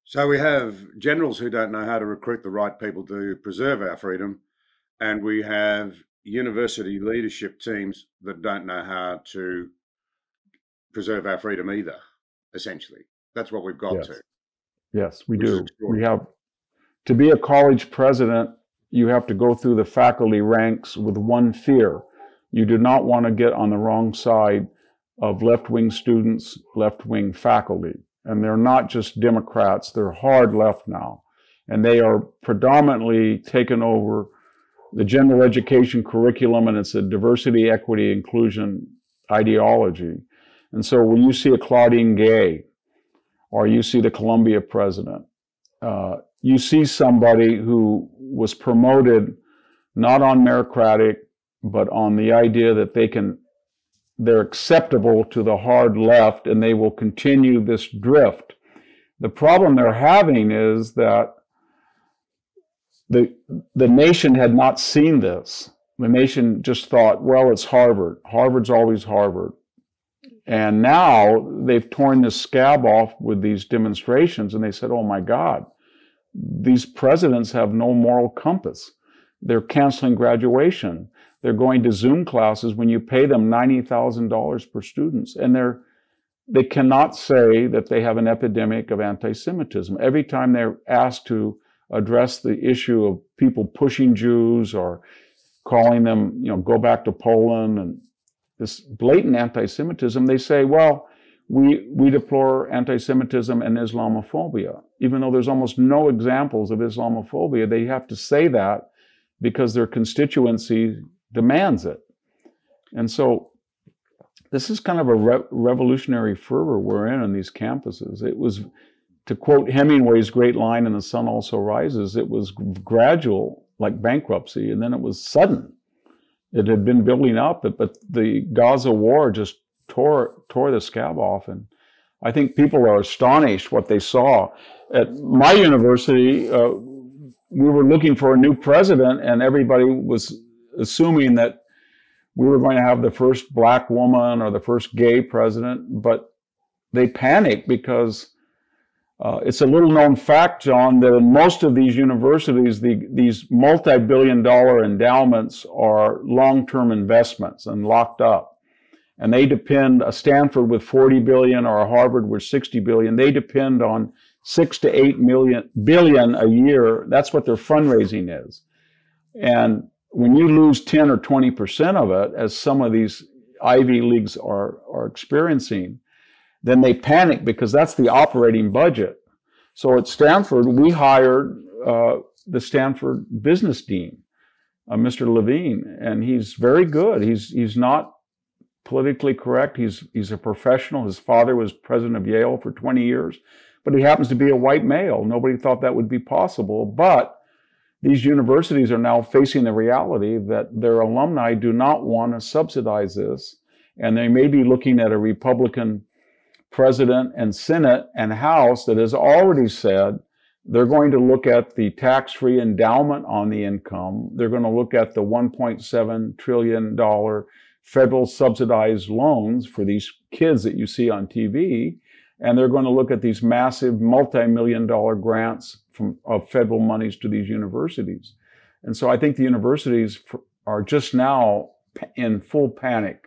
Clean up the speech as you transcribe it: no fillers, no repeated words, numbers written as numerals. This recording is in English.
So we have generals who don't know how to recruit the right people to preserve our freedom, and we have university leadership teams that don't know how to preserve our freedom either, essentially. That's what we've got to, Yes, yes, we which is do. We extraordinary. have to be a college president, you have to go through the faculty ranks with one fear. You do not want to get on the wrong side of left-wing students, left-wing faculty. And they're not just Democrats, they're hard left now. And they are predominantly taken over the general education curriculum, and it's a diversity, equity, inclusion ideology. And so when you see a Claudine Gay, or you see the Columbia president, you see somebody who was promoted not on meritocratic, but on the idea that they're acceptable to the hard left and they will continue this drift. The problem they're having is that the nation had not seen this. The nation just thought, well, it's Harvard. Harvard's always Harvard. And now they've torn this scab off with these demonstrations, and they said, oh my God, these presidents have no moral compass. They're canceling graduation. They're going to Zoom classes when you pay them $90,000 per student. And they cannot say that they have an epidemic of anti-Semitism. Every time they're asked to address the issue of people pushing Jews or calling them, go back to Poland and this blatant anti-Semitism, they say, well, we deplore anti-Semitism and Islamophobia. Even though there's almost no examples of Islamophobia, they have to say that because their constituency demands it. And so this is kind of a revolutionary fervor we're in these campuses. It was, to quote Hemingway's great line in The Sun Also Rises, it was gradual, like bankruptcy, and then it was sudden. It had been building up, but the Gaza war just tore the scab off. And I think people are astonished what they saw. At my university, we were looking for a new president, and everybody was assuming that we were going to have the first black woman or the first gay president, but they panicked because it's a little known fact, John, that in most of these universities, these multi-billion-dollar endowments are long-term investments and locked up. And they depend, a Stanford with 40 billion or a Harvard with 60 billion, they depend on 6 to 8 billion a year. That's what their fundraising is. And when you lose 10 or 20% of it, as some of these Ivy Leagues are experiencing, then they panic because that's the operating budget. So at Stanford, we hired the Stanford business dean, Mr. Levine, and he's very good. He's not politically correct. He's a professional. His father was president of Yale for 20 years, but he happens to be a white male. Nobody thought that would be possible, but these universities are now facing the reality that their alumni do not want to subsidize this, and they may be looking at a Republican president and Senate and House that has already said they're going to look at the tax-free endowment on the income. They're going to look at the $1.7 trillion federal subsidized loans for these kids that you see on TV. And they're going to look at these massive multi-million-dollar grants of federal monies to these universities. And so I think the universities are just now in full panic.